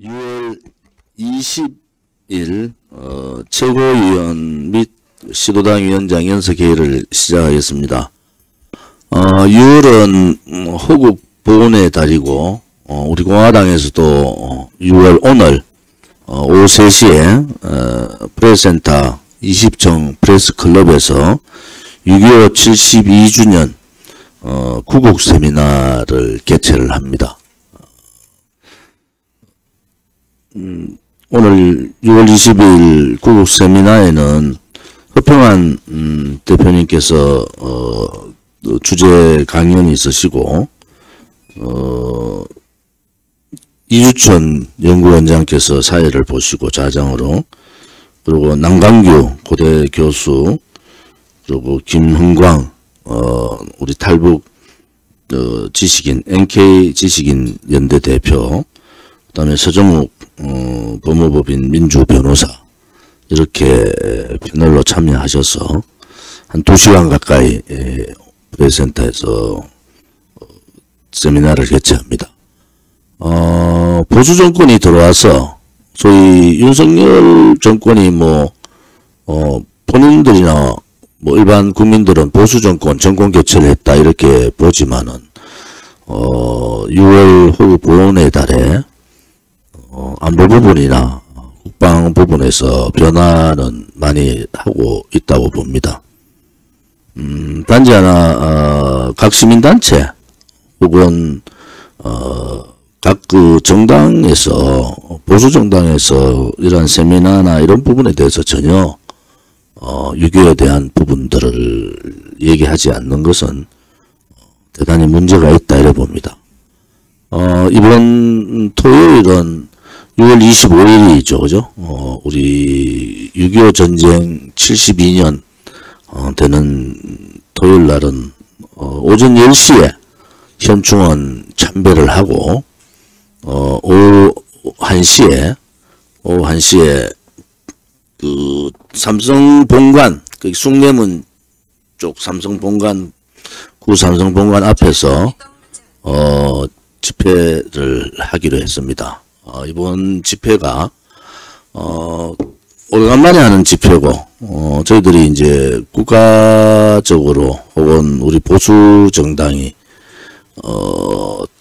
6월 20일 최고위원 및 시도당 위원장 연석회의를 시작하겠습니다. 6월은 호국 보훈의 달이고 우리 공화당에서도 6월 오늘 오후 3시에 프레스센터 20청 프레스클럽에서 6.25 72주년 구국 세미나를 개최를 합니다. 오늘 6월 20일 구국 세미나에는 허평한 대표님께서 주제 강연이 있으시고 이주천 연구원장께서 사회를 보시고 자장으로, 그리고 남강규 고대 교수, 그리고 김흥광 우리 탈북 지식인 NK 지식인 연대 대표, 그 다음에 서정욱 법무법인 민주변호사, 이렇게 패널로 참여하셔서 한 2시간 가까이 프레스센터에서 세미나를 개최합니다. 보수 정권이 들어와서 소위 윤석열 정권이 본인들이나 일반 국민들은 보수 정권 교체를 했다 이렇게 보지만은 6월 호국 보훈의 달에 안보 부분이나 국방 부분에서 변화는 많이 하고 있다고 봅니다. 단지 하나 각 시민단체 혹은 각 정당에서, 보수 정당에서 이런 세미나나 이런 부분에 대해서 전혀 6.25에 대한 부분들을 얘기하지 않는 것은 대단히 문제가 있다 이래 봅니다. 이번 토요일은 6월 25일이죠, 그죠? 우리 6.25 전쟁 72년 되는 토요일 날은 오전 10시에 현충원 참배를 하고 오후 1시에 그 삼성본관, 그 숭례문 쪽 삼성본관, 구 삼성본관 앞에서 집회를 하기로 했습니다. 이번 집회가 오래간만에 하는 집회고 저희들이 이제 국가적으로 혹은 우리 보수 정당이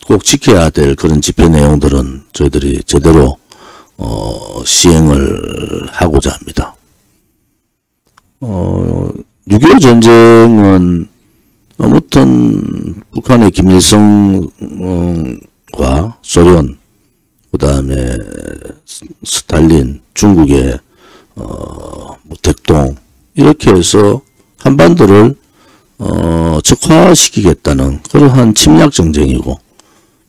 꼭 지켜야 될 그런 집회 내용들은 저희들이 제대로 시행을 하고자 합니다. 6.25 전쟁은 아무튼 북한의 김일성과 소련, 그 다음에 스탈린, 중국의 무택동, 이렇게 해서 한반도를 적화시키겠다는 그러한 침략 전쟁이고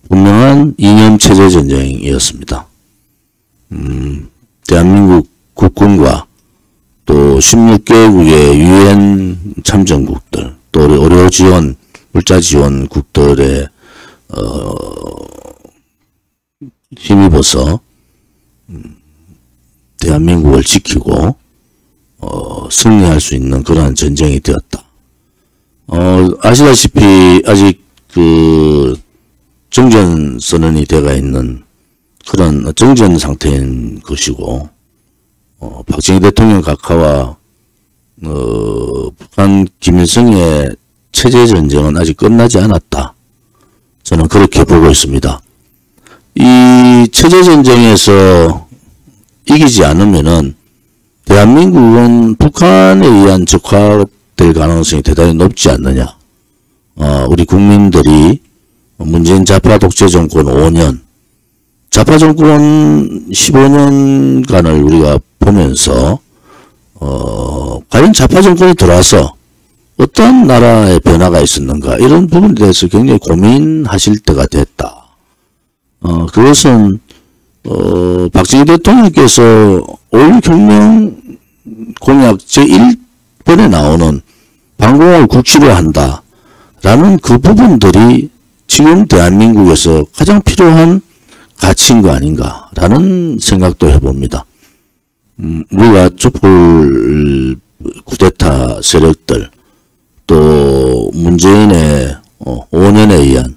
분명한 이념체제 전쟁이었습니다. 대한민국 국군과 또 16개국의 유엔 참전국들, 또 우리 의료 지원, 물자 지원국들의 힘입어서 대한민국을 지키고 승리할 수 있는 그러한 전쟁이 되었다. 아시다시피 아직 그 정전 선언이 되어 있는 그런 정전 상태인 것이고, 박정희 대통령 각하와 북한 김일성의 체제 전쟁은 아직 끝나지 않았다. 저는 그렇게 보고 있습니다. 이 체제 전쟁에서 이기지 않으면은 대한민국은 북한에 의한 적화될 가능성이 대단히 높지 않느냐. 우리 국민들이 문재인 좌파 독재 정권 5년, 좌파 정권 15년간을 우리가 보면서 과연 좌파 정권이 들어와서 어떤 나라의 변화가 있었는가, 이런 부분에 대해서 굉장히 고민하실 때가 됐다. 그것은 박정희 대통령께서 5.16 혁명 공약 제1번에 나오는 반공을 국치려 한다라는 그 부분들이 지금 대한민국에서 가장 필요한 가치인 거 아닌가라는 생각도 해봅니다. 우리가 촛불 쿠데타 세력들, 또 문재인의 5년에 의한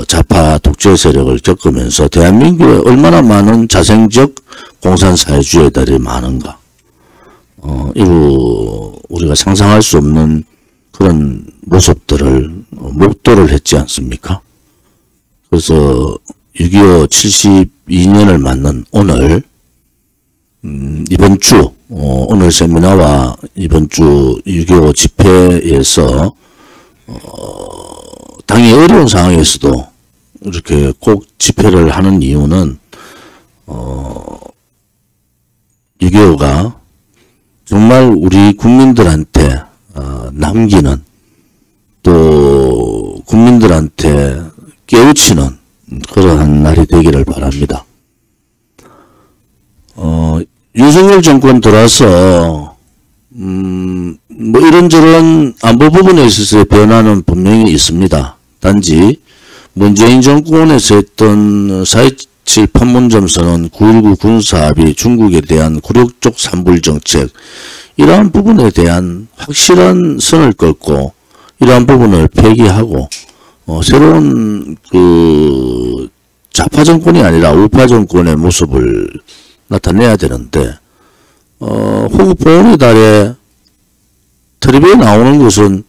좌파 독재 세력을 겪으면서 대한민국에 얼마나 많은 자생적 공산사회주의자들이 많은가. 이루 우리가 상상할 수 없는 그런 모습들을 목도를 했지 않습니까? 그래서 6.25 72년을 맞는 오늘 이번 주 오늘 세미나와 이번 주 6.25 집회에서 당이 어려운 상황에서도 이렇게 꼭 집회를 하는 이유는 6.25가 정말 우리 국민들한테 남기는 또 국민들한테 깨우치는 그러한 날이 되기를 바랍니다. 윤석열 정권 들어와서 뭐 이런저런 안보 부분에 있어서의 변화는 분명히 있습니다. 단지 문재인 정권에서 했던 4.27 판문점선언, 9.19 군사합의, 중국에 대한 굴욕적 산불정책 이러한 부분에 대한 확실한 선을 긋고 이러한 부분을 폐기하고 새로운 그 좌파 정권이 아니라 우파 정권의 모습을 나타내야 되는데 혹 보훈의 달에 텔레비에 나오는 것은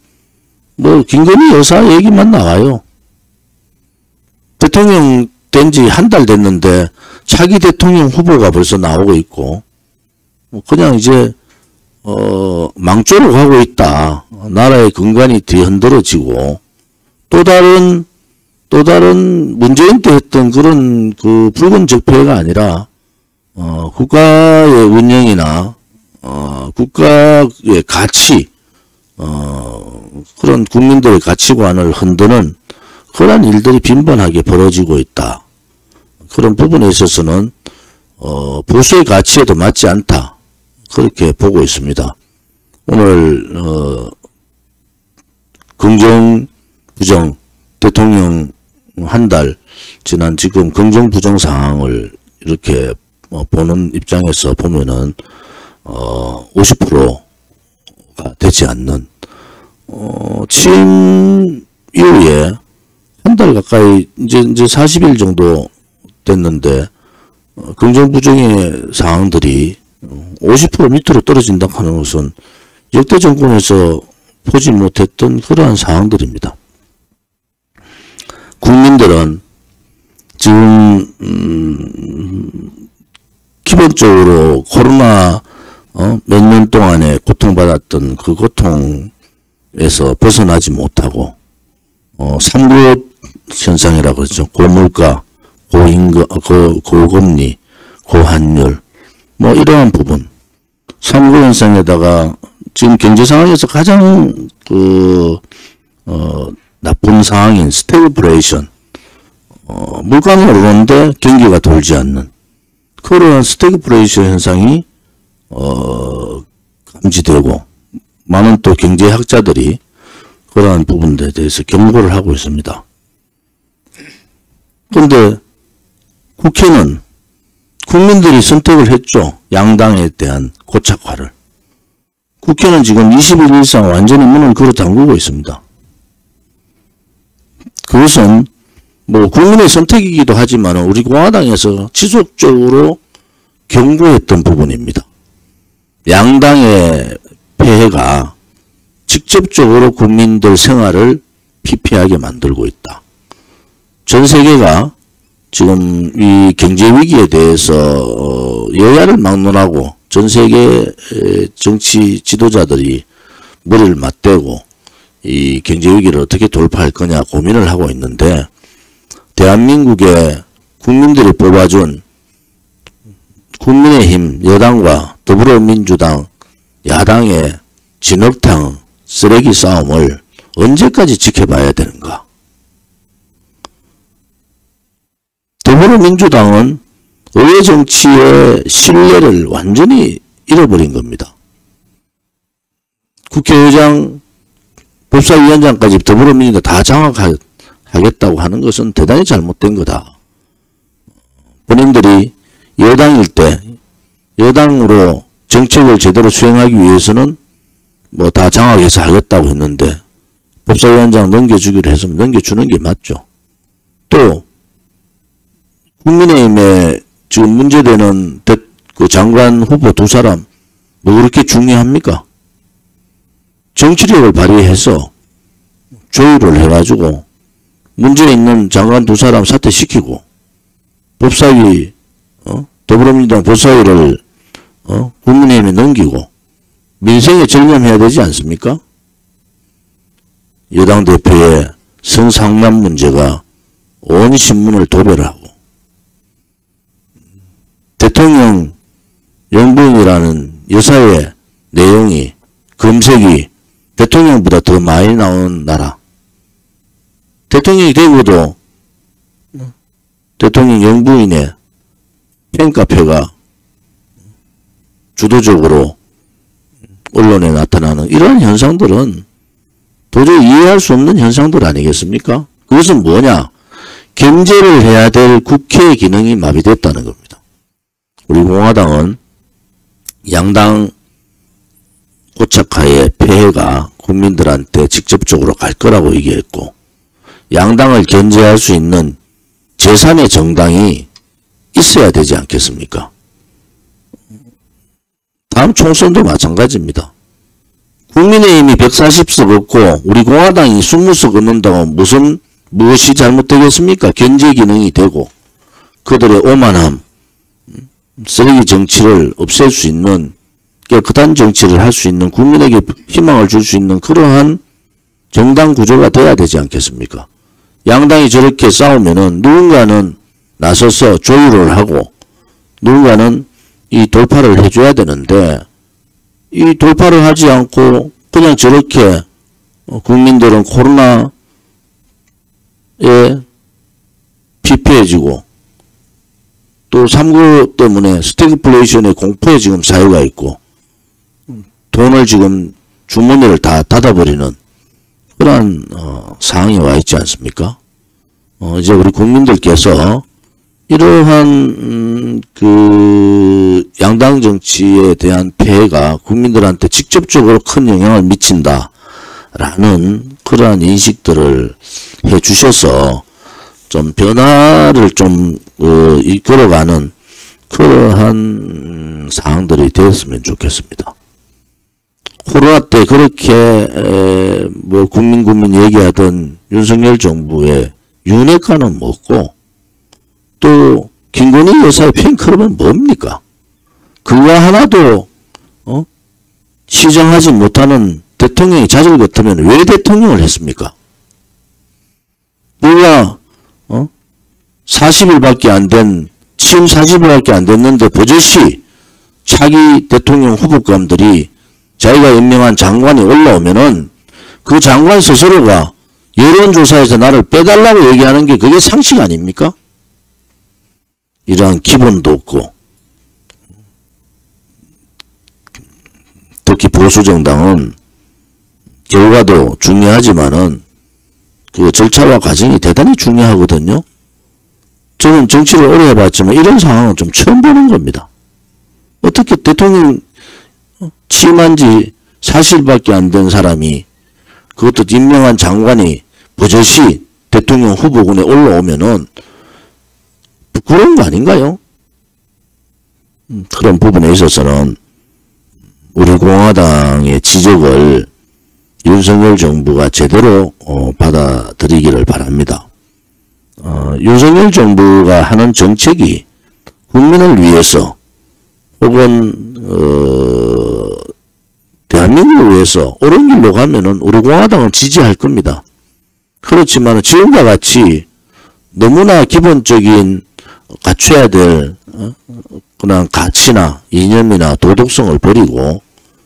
뭐 김건희 여사 얘기만 나와요. 대통령 된 지 한 달 됐는데 차기 대통령 후보가 벌써 나오고 있고 그냥 이제 망조로 가고 있다. 나라의 근간이 뒤흔들어지고 또 다른 문재인 때 했던 그런 그 붉은 적폐가 아니라 국가의 운영이나 국가의 가치 그런 국민들의 가치관을 흔드는 그런 일들이 빈번하게 벌어지고 있다. 그런 부분에 있어서는 보수의 가치에도 맞지 않다. 그렇게 보고 있습니다. 오늘 긍정 부정 대통령 한 달 지난 지금 긍정 부정 상황을 이렇게 보는 입장에서 보면은 50%가 되지 않는 취임 이후에 한 달 가까이 이제 40일 정도 됐는데 긍정 부정의 상황들이 50% 밑으로 떨어진다 하는 것은 역대 정권에서 보지 못했던 그러한 상황들입니다. 국민들은 지금 기본적으로 코로나 몇 년 동안에 고통받았던 그 고통에서 벗어나지 못하고 3구 현상이라고 그러죠. 고물가, 고임금, 고금리, 고환율 뭐 이러한 부분 3구 현상에다가 지금 경제 상황에서 가장 나쁜 상황인 스태그플레이션 물가는 오르는데 경기가 돌지 않는 그러한 스태그플레이션 현상이 감지되고 많은 또 경제학자들이 그러한 부분에 대해서 경고를 하고 있습니다. 그런데 국회는 국민들이 선택을 했죠. 양당에 대한 고착화를. 국회는 지금 20일 이상 완전히 문을 걸어 잠그고 있습니다. 그것은 뭐 국민의 선택이기도 하지만 우리 공화당에서 지속적으로 경고했던 부분입니다. 양당의 폐해가 직접적으로 국민들 생활을 피폐하게 만들고 있다. 전 세계가 지금 이 경제 위기에 대해서 여야를 막론하고 전 세계 정치 지도자들이 머리를 맞대고 이 경제 위기를 어떻게 돌파할 거냐 고민을 하고 있는데 대한민국의 국민들이 뽑아준 국민의힘 여당과 더불어민주당 야당의 진흙탕 쓰레기 싸움을 언제까지 지켜봐야 되는가? 더불어민주당은 의회 정치의 신뢰를 완전히 잃어버린 겁니다. 국회의장, 법사위원장까지 더불어민주당 다 장악하겠다고 하는 것은 대단히 잘못된 거다. 본인들이 여당일 때 여당으로 정책을 제대로 수행하기 위해서는 뭐 다 장악해서 하겠다고 했는데 법사위원장 넘겨주기로 해서 넘겨주는 게 맞죠. 또 국민의힘에 지금 문제되는 그 장관 후보 두 사람 뭐 그렇게 중요합니까? 정치력을 발휘해서 조율을 해가지고 문제 있는 장관 두 사람 사퇴시키고 법사위 더불어민주당 법사위를 국민의힘에 넘기고 민생에 전념해야 되지 않습니까? 여당 대표의 성상남 문제가 온 신문을 도배하고 대통령 영부인이라는 여사의 내용이 검색이 대통령보다 더 많이 나오는 나라. 대통령이 되고도 대통령 영부인의 팬카페가 주도적으로 언론에 나타나는 이러한 현상들은 도저히 이해할 수 없는 현상들 아니겠습니까? 그것은 뭐냐? 견제를 해야 될 국회의 기능이 마비됐다는 겁니다. 우리 공화당은 양당 고착하에 폐해가 국민들한테 직접적으로 갈 거라고 얘기했고 양당을 견제할 수 있는 제3의 정당이 있어야 되지 않겠습니까? 다음 총선도 마찬가지입니다. 국민의힘이 140석 얻고 우리 공화당이 20석 얻는다고 무엇이 잘못되겠습니까? 견제 기능이 되고 그들의 오만함, 쓰레기 정치를 없앨 수 있는 깨끗한 정치를 할 수 있는 국민에게 희망을 줄 수 있는 그러한 정당 구조가 돼야 되지 않겠습니까? 양당이 저렇게 싸우면은 누군가는 나서서 조율을 하고 누군가는 이 돌파를 해줘야 되는데 이 돌파를 하지 않고 그냥 저렇게 국민들은 코로나에 피폐해지고 또 3.9 때문에 스태그플레이션의 공포에 지금 사유가 있고 돈을 지금 주머니를 다 닫아버리는 그러한 상황에 와 있지 않습니까? 이제 우리 국민들께서 이러한 그 양당 정치에 대한 폐해가 국민들한테 직접적으로 큰 영향을 미친다라는 그러한 인식들을 해 주셔서 좀 변화를 좀 이끌어가는 그러한 상황들이 되었으면 좋겠습니다. 코로나 때 그렇게 뭐 국민 얘기하던 윤석열 정부의 윤핵관은 뭐고 또 김건희 여사의 팬클럽은 뭡니까? 그거 하나도 시정하지 못하는 대통령이 자질 같으면 왜 대통령을 했습니까? 우리가 40일밖에 안 된 취임 40일밖에 안 됐는데 버젓이 차기 대통령 후보감들이 자기가 임명한 장관이 올라오면은 그 장관 스스로가 여론조사에서 나를 빼달라고 얘기하는 게 그게 상식 아닙니까? 이러한 기본도 없고 특히 보수정당은 결과도 중요하지만은 그 절차와 과정이 대단히 중요하거든요. 저는 정치를 오래 해봤지만 이런 상황은 좀 처음 보는 겁니다. 어떻게 대통령 취임한 지 사실밖에 안 된 사람이 그것도 임명한 장관이 버젓이 대통령 후보군에 올라오면은 부끄러운 거 아닌가요? 그런 부분에 있어서는 우리 공화당의 지적을 윤석열 정부가 제대로 받아들이기를 바랍니다. 윤석열 정부가 하는 정책이 국민을 위해서 혹은 대한민국을 위해서 옳은 길로 가면은 우리 공화당은 지지할 겁니다. 그렇지만 지금과 같이 너무나 기본적인 갖춰야 될 그냥 가치나 이념이나 도덕성을 버리고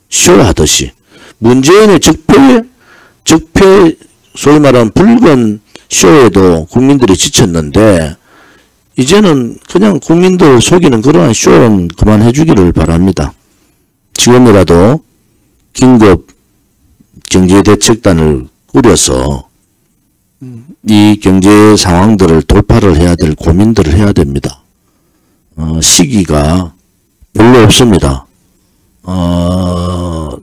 쇼하듯이 문재인의 적폐 소위 말하는 붉은 쇼에도 국민들이 지쳤는데 이제는 그냥 국민들 속이는 그러한 쇼는 그만해 주기를 바랍니다. 지금이라도 긴급 경제대책단을 꾸려서 이 경제 상황들을 돌파를 해야 될 고민들을 해야 됩니다. 시기가 별로 없습니다.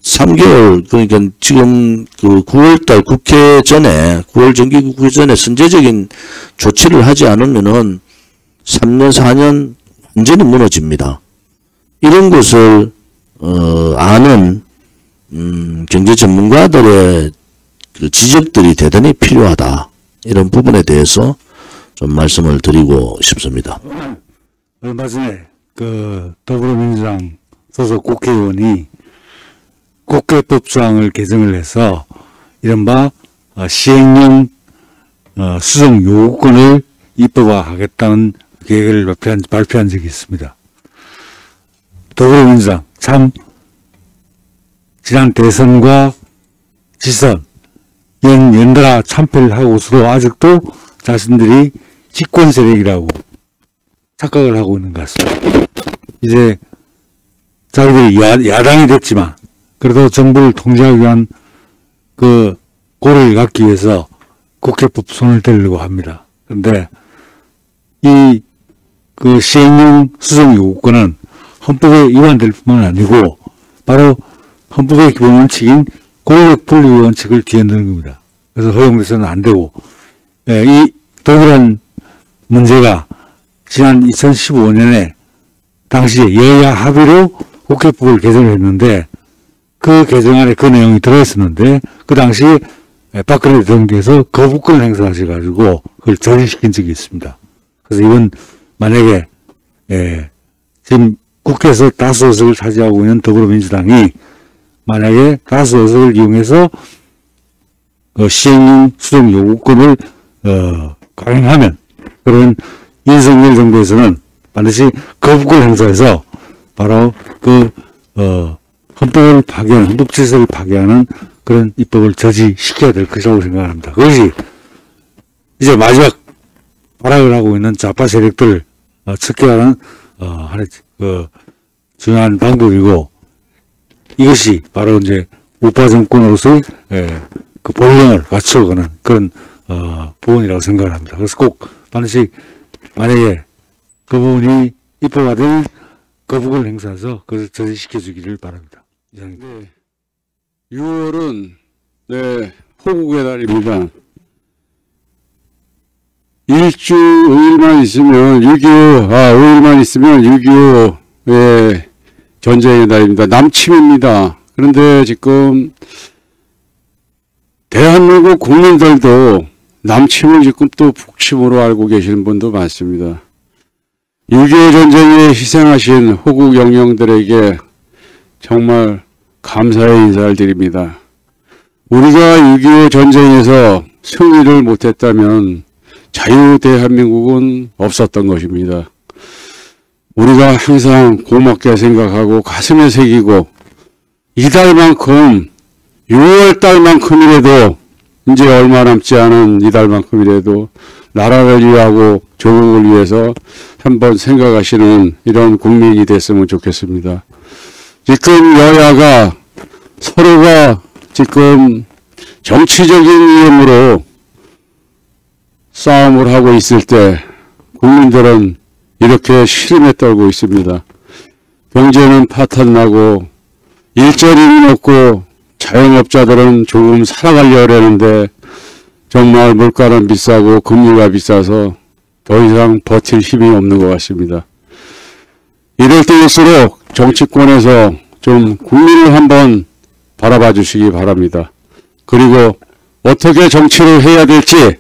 3개월, 그러니까 지금 그 9월달 국회 전에, 9월 정기국회 전에 선제적인 조치를 하지 않으면은 3년, 4년 완전히 무너집니다. 이런 것을, 아는, 경제 전문가들의 그 지적들이 대단히 필요하다. 이런 부분에 대해서 좀 말씀을 드리고 싶습니다. 얼마 전에 그 더불어민주당 소속 국회의원이 국회법상을 개정을 해서 이른바 시행령 수정 요구권을 입법화하겠다는 계획을 발표한 적이 있습니다. 더불어민주당 참 지난 대선과 지선 연달아 참패를 하고서도 아직도 자신들이 집권 세력이라고 착각을 하고 있는 것 같습니다. 이제 자기들이 야당이 됐지만 그래도 정부를 통제하기 위한 그 고를 갖기 위해서 국회법 손을 대려고 합니다. 그런데 이 그 시행령 수정 요구권은 헌법에 위반될 뿐만 아니고 바로 헌법의 기본 원칙인 공적 분리 원칙을 뒤흔드는 겁니다. 그래서 허용돼서는 안 되고, 이 동일한 문제가 지난 2015년에 당시에 여야 합의로 국회법을 개정했는데 그 개정안에 그 내용이 들어있었는데 그 당시에 박근혜 대통령께서 거부권을 행사하셔가지고 그걸 저지시킨 적이 있습니다. 그래서 이번 만약에 지금 국회에서 다수 의석을 차지하고 있는 더불어민주당이 만약에 다수 의석을 이용해서 시행령 수정 요구권을 강행하면 그러면 윤석열 정부에서는 반드시 거부권 행사해서 바로 그 헌법을 파괴하는 헌법 질서를 파괴하는 그런 입법을 저지시켜야 될 것이라고 생각합니다. 그것이 이제 마지막 발악을 하고 있는 좌파 세력들을 척결하는 하나의 그 중요한 방법이고 이것이 바로 이제 우파 정권으로서의 그 본령을 갖춰가는 그런 부분이라고 생각을 합니다. 그래서 꼭 반드시 만약에 그 부분이 입법화되면 거부권을 행사해서 그것을 저지시켜 주기를 바랍니다. 이상입니다. 네. 6월은 호국의 달입니다. 일주일만 있으면 5일만 있으면 6.25의 전쟁의 날입니다. 남침입니다. 그런데 지금 대한민국 국민들도 남침을 지금 또 북침으로 알고 계시는 분도 많습니다. 6.25 전쟁에 희생하신 호국 영령들에게 정말 감사의 인사를 드립니다. 우리가 6.25 전쟁에서 승리를 못했다면 자유 대한민국은 없었던 것입니다. 우리가 항상 고맙게 생각하고 가슴에 새기고 이달만큼 6월달만큼이라도 이제 얼마 남지 않은 이달만큼이라도 나라를 위하고 조국을 위해서 한번 생각하시는 이런 국민이 됐으면 좋겠습니다. 지금 여야가 서로가 지금 정치적인 이름으로 싸움을 하고 있을 때 국민들은 이렇게 시름에 떨고 있습니다. 경제는 파탄나고 일자리는 없고 자영업자들은 조금 살아가려고 하는데 정말 물가는 비싸고 금리가 비싸서 더 이상 버틸 힘이 없는 것 같습니다. 이럴 때일수록 정치권에서 좀 국민을 한번 바라봐 주시기 바랍니다. 그리고 어떻게 정치를 해야 될지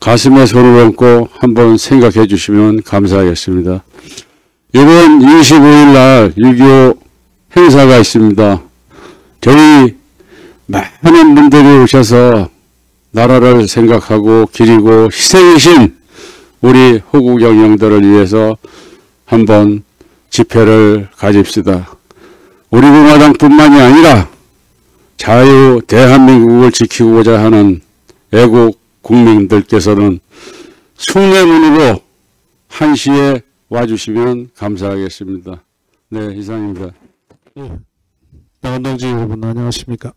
가슴에 손을 얹고 한번 생각해 주시면 감사하겠습니다. 이번 25일 날 6.25 행사가 있습니다. 저희 많은 분들이 오셔서 나라를 생각하고 기리고 희생이신 우리 호국 영령들을 위해서 한번 집회를 가집시다. 우리 공화당뿐만이 아니라 자유 대한민국을 지키고자 하는 애국 국민들께서는 숭례문으로 1시에 와주시면 감사하겠습니다. 네, 이상입니다. 나원동지 여러분 안녕하십니까.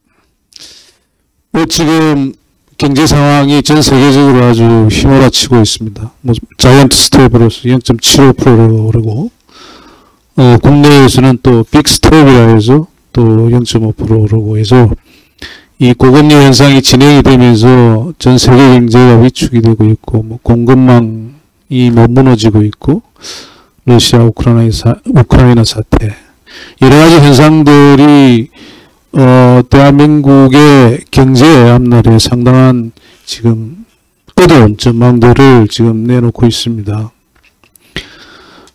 지금 경제 상황이 전 세계적으로 아주 휘몰아치고 있습니다. 자이언트 스텝으로서 0.75%로 오르고 국내에서는 또 빅 스텝이라 해서 또 0.5% 오르고 해서 이 고금리 현상이 진행이 되면서 전 세계 경제가 위축이 되고 있고, 뭐 공급망이 뭐 무너지고 있고, 러시아 우크라이나 사태, 여러 가지 현상들이 대한민국의 경제 앞날에 상당한 지금 어두운 전망들을 지금 내놓고 있습니다.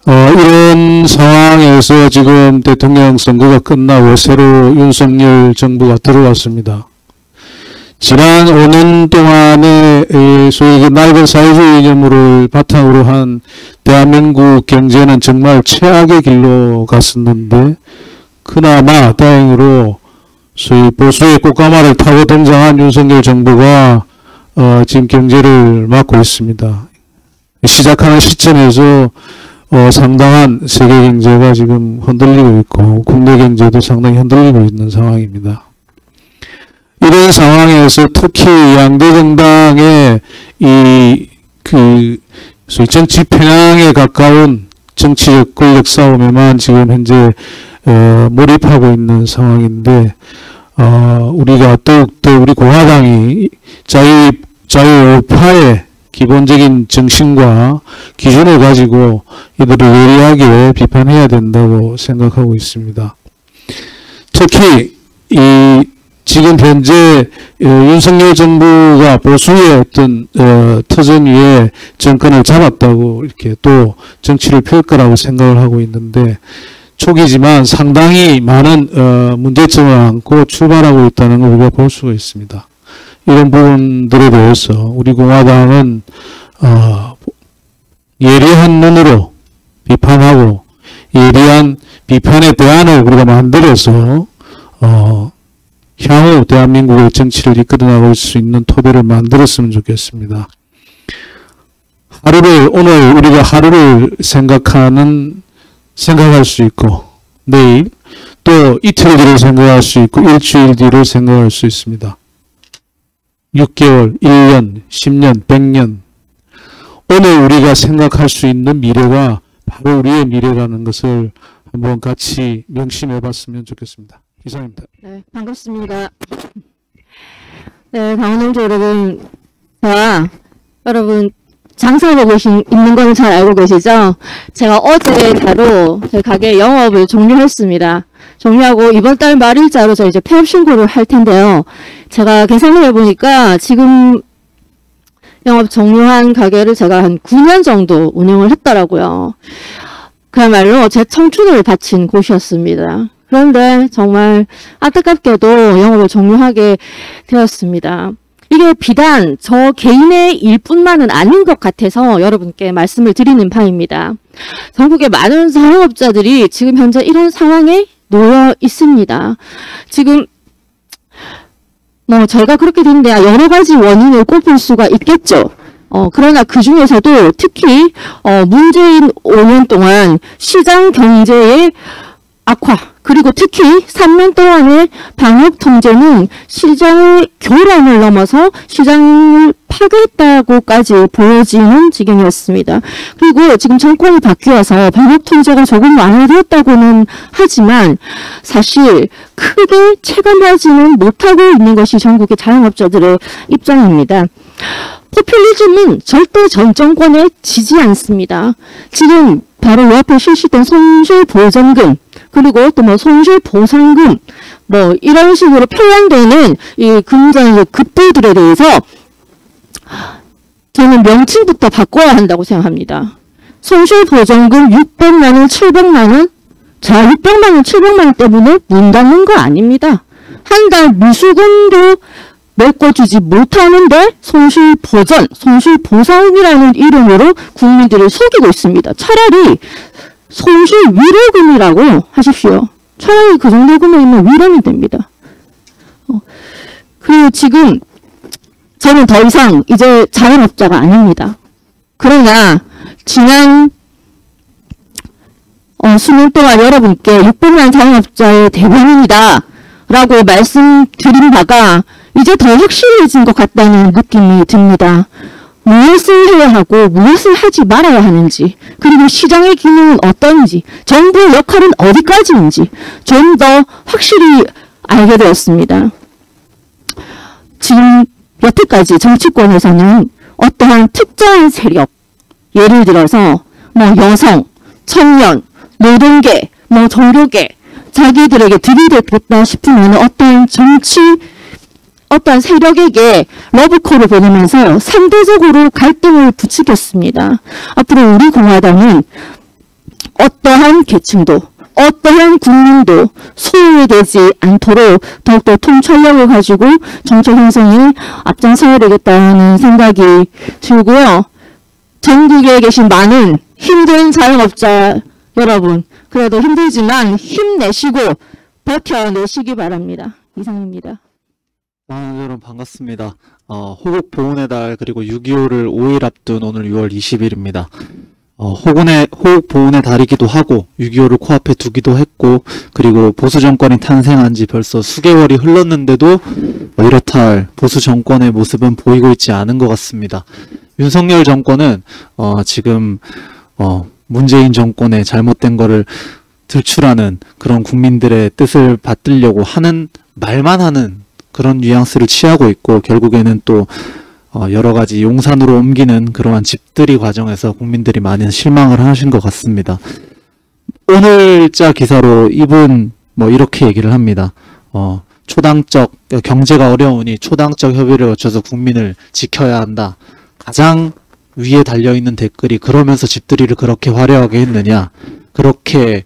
이런 상황에서 지금 대통령 선거가 끝나고 새로 윤석열 정부가 들어왔습니다. 지난 5년 동안의 소위 그 낡은 사회주의 이념을 바탕으로 한 대한민국 경제는 정말 최악의 길로 갔었는데, 그나마 다행으로 소위 보수의 꽃가마를 타고 등장한 윤석열 정부가 지금 경제를 맡고 있습니다. 시작하는 시점에서 상당한 세계 경제가 지금 흔들리고 있고 국내 경제도 상당히 흔들리고 있는 상황입니다. 이런 상황에서 특히 양대 정당의 소위 정치 편향에 가까운 정치적 권력 싸움에만 지금 현재 몰입하고 있는 상황인데, 우리가 더욱더 우리 공화당이 자유우파의 기본적인 정신과 기준을 가지고 이들을 예리하게 비판해야 된다고 생각하고 있습니다. 특히 지금 현재 윤석열 정부가 보수의 어떤 터전 위에 정권을 잡았다고 이렇게 또 정치를 펼 거라고 생각을 하고 있는데, 초기지만 상당히 많은 문제점을 안고 출발하고 있다는 걸 우리가 볼 수가 있습니다. 이런 부분들에 대해서 우리 공화당은 예리한 눈으로 비판하고 예리한 비판의 대안을 우리가 만들어서 향후 대한민국의 정치를 이끌어 나갈 수 있는 토대를 만들었으면 좋겠습니다. 오늘 우리가 하루를 생각할 수 있고, 내일 또 이틀 뒤를 생각할 수 있고, 일주일 뒤를 생각할 수 있습니다. 6개월, 1년, 10년, 100년. 오늘 우리가 생각할 수 있는 미래가 바로 우리의 미래라는 것을 한번 같이 명심해 봤으면 좋겠습니다. 이상입니다. 네, 반갑습니다. 네, 강원동지 여러분, 여러분 장사하고 있는 건 잘 알고 계시죠? 제가 어제 바로 제 가게 영업을 종료했습니다. 종료하고 이번 달 말일자로 저 이제 폐업 신고를 할 텐데요. 제가 계산을 해보니까 지금 영업 종료한 가게를 제가 한 9년 정도 운영을 했더라고요. 그야말로 제 청춘을 바친 곳이었습니다. 그런데 정말 안타깝게도 영업을 종료하게 되었습니다. 이게 비단 저 개인의 일뿐만은 아닌 것 같아서 여러분께 말씀을 드리는 바입니다. 전국의 많은 자영업자들이 지금 현재 이런 상황에 놓여 있습니다. 지금 저희가 그렇게 된 데야 여러 가지 원인을 꼽을 수가 있겠죠. 그러나 그 중에서도 특히 문재인 5년 동안 시장 경제의 악화, 그리고 특히 3년 동안의 방역 통제는 시장의 교란을 넘어서 시장을 파괴했다고까지 보여지는 지경이었습니다. 그리고 지금 정권이 바뀌어서 방역 통제가 조금 완화되었다고는 하지만 사실 크게 체감하지는 못하고 있는 것이 전국의 자영업자들의 입장입니다. 포퓰리즘은 절대 전 정권에 지지 않습니다. 지금 바로 옆에 실시된 손실보전금, 그리고 또 손실보상금, 이런 식으로 표현되는 이 금전의 급부들에 대해서 저는 명칭부터 바꿔야 한다고 생각합니다. 손실보전금 600만원, 700만원? 자, 600만원, 700만원 때문에 문 닫는 거 아닙니다. 한 달 미수금도 메꿔주지 못하는데 손실보전, 손실보상이라는 이름으로 국민들을 속이고 있습니다. 차라리 손실위로금이라고 하십시오. 차라리 그 정도 금액이면 위로는 됩니다. 그리고 지금 저는 더 이상 이제 자영업자가 아닙니다. 그러나 지난 수년 동안 여러분께 600만 자영업자의 대변인이다 라고 말씀드린 바가 이제 더 확실해진 것 같다는 느낌이 듭니다. 무엇을 해야 하고 무엇을 하지 말아야 하는지, 그리고 시장의 기능은 어떤지, 정부의 역할은 어디까지인지 좀 더 확실히 알게 되었습니다. 지금 여태까지 정치권에서는 어떠한 특정한 세력, 예를 들어서 뭐 여성, 청년, 노동계, 뭐 종교계, 자기들에게 들이댔겠다 싶으면 어떠한 세력에게 러브콜을 보내면서 상대적으로 갈등을 부추겼습니다. 앞으로 우리 공화당은 어떠한 계층도, 어떠한 국민도 소외되지 않도록 더욱더 통찰력을 가지고 정책 형성에 앞장서야 되겠다는 생각이 들고요. 전국에 계신 많은 힘든 자영업자 여러분, 그래도 힘들지만 힘내시고 버텨내시기 바랍니다. 이상입니다. 여러분 반갑습니다. 호국 보훈의 달 그리고 6.25를 5일 앞둔 오늘 6월 20일입니다. 호국 보훈의 달이기도 하고 6.25를 코앞에 두기도 했고, 그리고 보수 정권이 탄생한 지 벌써 수개월이 흘렀는데도 이렇다 할 보수 정권의 모습은 보이고 있지 않은 것 같습니다. 윤석열 정권은 지금 문재인 정권의 잘못된 거를 들추라는 그런 국민들의 뜻을 받들려고 하는, 말만 하는 그런 뉘앙스를 취하고 있고, 결국에는 또 여러 가지 용산으로 옮기는 그러한 집들이 과정에서 국민들이 많이 실망을 하신 것 같습니다. 오늘자 기사로 이분 이렇게 얘기를 합니다. 초당적, 경제가 어려우니 초당적 협의를 거쳐서 국민을 지켜야 한다. 가장 위에 달려있는 댓글이, 그러면서 집들이를 그렇게 화려하게 했느냐, 그렇게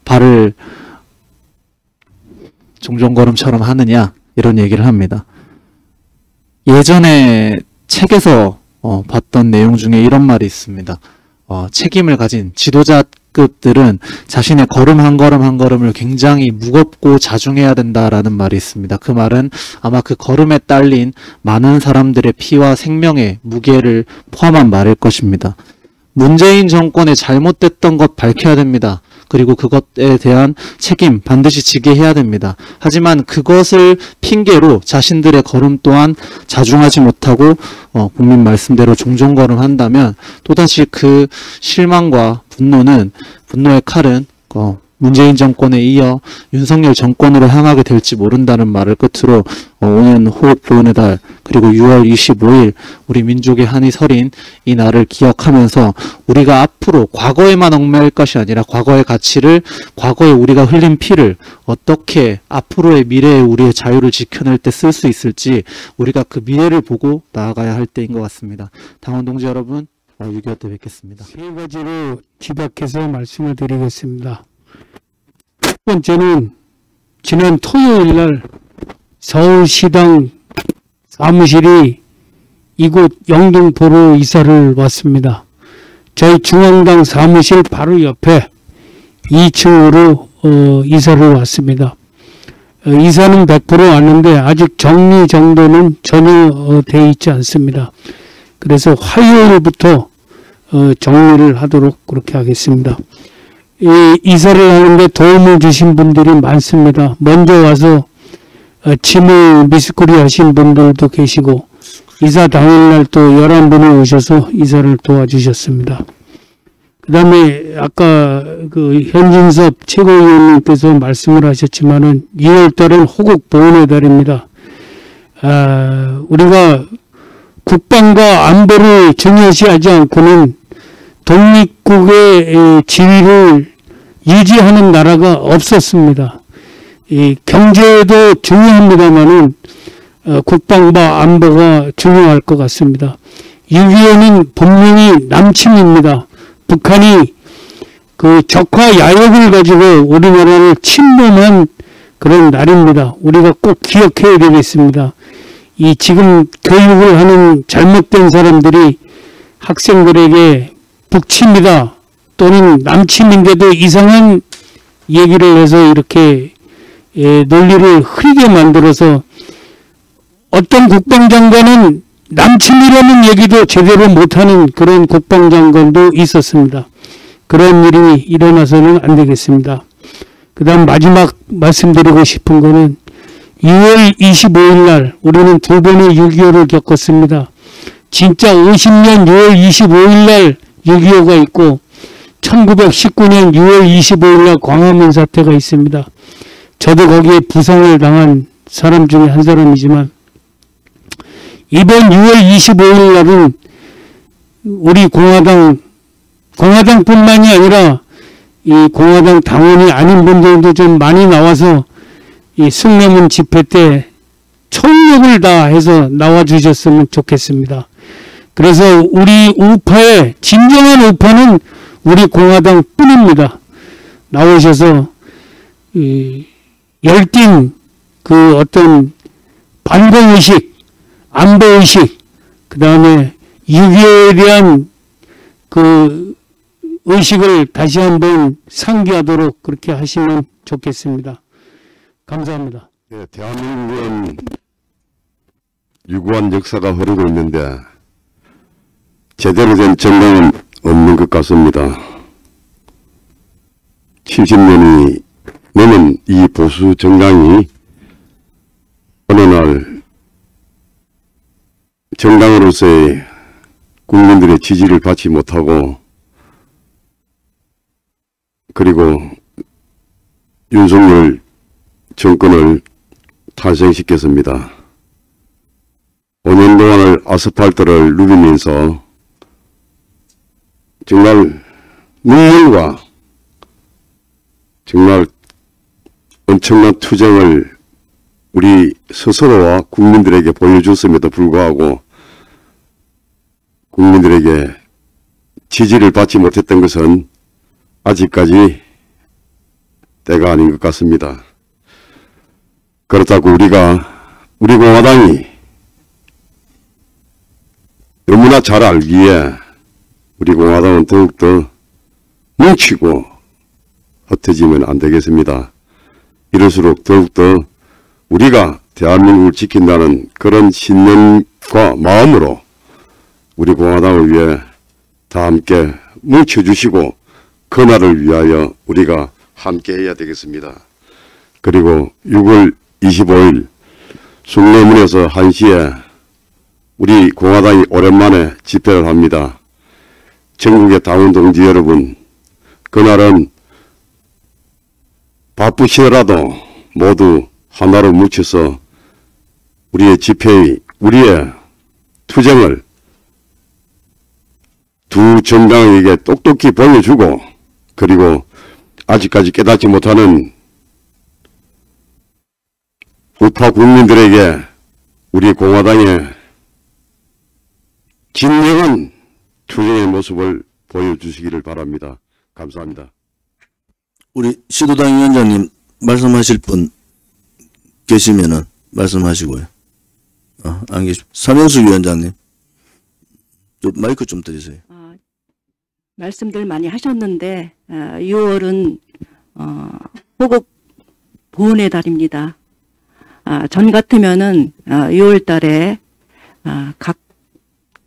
발을 종종걸음처럼 하느냐, 이런 얘기를 합니다. 예전에 책에서 봤던 내용 중에 이런 말이 있습니다. 책임을 가진 지도자급들은 자신의 걸음 한 걸음 한 걸음을 굉장히 무겁고 자중해야 된다라는 말이 있습니다. 그 말은 아마 그 걸음에 딸린 많은 사람들의 피와 생명의 무게를 포함한 말일 것입니다. 문재인 정권의 잘못됐던 것 밝혀야 됩니다. 그리고 그것에 대한 책임 반드시 지게 해야 됩니다. 하지만 그것을 핑계로 자신들의 걸음 또한 자중하지 못하고 국민 말씀대로 종종걸음한다면 또다시 그 실망과 분노의 칼은 문재인 정권에 이어 윤석열 정권으로 향하게 될지 모른다는 말을 끝으로 오는 호국 보훈의 달 그리고 6월 25일 우리 민족의 한이 서린 이 날을 기억하면서 우리가 앞으로 과거에만 얽매일 것이 아니라 과거의 가치를, 과거에 우리가 흘린 피를 어떻게 앞으로의 미래에 우리의 자유를 지켜낼 때 쓸 수 있을지 우리가 그 미래를 보고 나아가야 할 때인 것 같습니다. 당원 동지 여러분, 6.25 때 뵙겠습니다. 세 가지로 집약해서 말씀을 드리겠습니다. 첫 번째는 지난 토요일 날 서울시당 사무실이 이곳 영등포로 이사를 왔습니다. 저희 중앙당 사무실 바로 옆에 2층으로 이사를 왔습니다. 이사는 100% 왔는데 아직 정리 정돈은 전혀 돼 있지 않습니다. 그래서 화요일부터 정리를 하도록 그렇게 하겠습니다. 이사를 하는데 도움을 주신 분들이 많습니다. 먼저 와서 짐을 미스코리 하신 분들도 계시고, 이사 당일날 또 11분이 오셔서 이사를 도와주셨습니다. 그 다음에 아까 그 현진섭 최고위원님께서 말씀을 하셨지만은 2월달은 호국 보훈의 달입니다. 우리가 국방과 안보를 중요시하지 않고는 독립국의 지위를 유지하는 나라가 없었습니다. 이 경제도 중요합니다만은 국방과 안보가 중요할 것 같습니다. 6.25는 분명히 남침입니다. 북한이 그 적화 야욕을 가지고 우리나라를 침범한 그런 날입니다. 우리가 꼭 기억해야 되겠습니다. 이 지금 교육을 하는 잘못된 사람들이 학생들에게 북침이다 또는 남침인데도 이상한 얘기를 해서 이렇게 논리를 흐리게 만들어서 어떤 국방장관은 남침이라는 얘기도 제대로 못하는 그런 국방장관도 있었습니다. 그런 일이 일어나서는 안 되겠습니다. 그 다음 마지막 말씀드리고 싶은 거는 6월 25일 날 우리는 두 번의 6.25를 겪었습니다. 진짜 50년 6월 25일 날 6.25가 있고 1919년 6월 25일 날 광화문 사태가 있습니다. 저도 거기에 부상을 당한 사람 중에 한 사람이지만 이번 6월 25일 날은 우리 공화당뿐만이 아니라 이 공화당 당원이 아닌 분들도 좀 많이 나와서 이 숭례문 집회 때 총력을 다해서 나와주셨으면 좋겠습니다. 그래서 우리 우파의 진정한 우파는 우리 공화당 뿐입니다. 나오셔서 열띤 그 어떤 반공의식, 안보의식, 그 다음에 6.25에 대한 그 의식을 다시 한번 상기하도록 그렇게 하시면 좋겠습니다. 감사합니다. 네, 대한민국은 유구한 역사가 흐르고 있는데 제대로 된 정당은 없는 것 같습니다. 70년이 넘은 이 보수 정당이 어느 날 정당으로서의 국민들의 지지를 받지 못하고 그리고 윤석열 정권을 탄생시켰습니다. 5년 동안을 아스팔트를 누비면서 정말 눈물과 정말 엄청난 투쟁을 우리 스스로와 국민들에게 보여줬음에도 불구하고 국민들에게 지지를 받지 못했던 것은 아직까지 때가 아닌 것 같습니다. 그렇다고 우리 공화당이 너무나 잘 알기에 우리 공화당은 더욱더 뭉치고 흩어지면 안 되겠습니다. 이럴수록 더욱더 우리가 대한민국을 지킨다는 그런 신념과 마음으로 우리 공화당을 위해 다 함께 뭉쳐주시고 그날을 위하여 우리가 함께 해야 되겠습니다. 그리고 6월 25일 숭례문에서 1시에 우리 공화당이 오랜만에 집회를 합니다. 전국의 당원 동지 여러분, 그날은 바쁘시더라도 모두 하나로 뭉쳐서 우리의 우리의 투쟁을 두 정당에게 똑똑히 보여주고 그리고 아직까지 깨닫지 못하는 우파 국민들에게 우리 공화당의 진정한 투쟁의 모습을 보여주시기를 바랍니다. 감사합니다. 우리 시도당 위원장님 말씀하실 분 계시면은 말씀하시고요. 안 계시. 삼영수 위원장님, 좀 마이크 좀 드리세요. 말씀들 많이 하셨는데 6월은 호국 보훈의 달입니다. 전 같으면은 6월 달에 각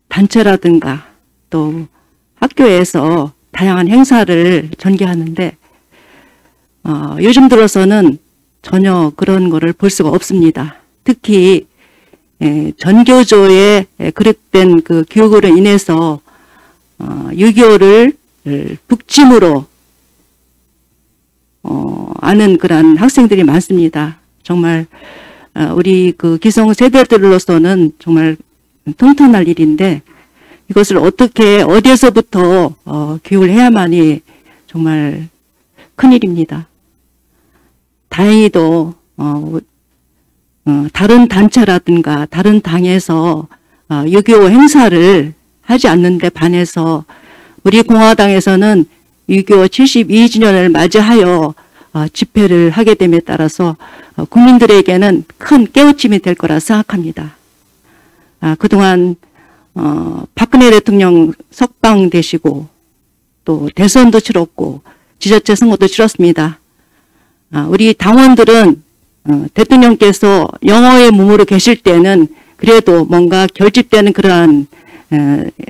단체라든가 또 학교에서 다양한 행사를 전개하는데 요즘 들어서는 전혀 그런 거를 볼 수가 없습니다. 특히 전교조의 그릇된 그 교육으로 인해서 6.25를 북침으로 아는 그런 학생들이 많습니다. 정말 우리 그 기성 세대들로서는 정말 통탄할 일인데 이것을 어떻게 어디에서부터 교육을 해야만이 정말 큰일입니다. 다행히도 다른 단체라든가 다른 당에서 6.25 행사를 하지 않는데 반해서 우리 공화당에서는 6.25 72주년을 맞이하여 집회를 하게 됨에 따라서 국민들에게는 큰 깨우침이 될 거라 생각합니다. 그동안 박근혜 대통령 석방되시고 또 대선도 치렀고 지자체 선거도 치렀습니다. 우리 당원들은 대통령께서 영어에 몸으로 계실 때는 그래도 뭔가 결집되는 그러한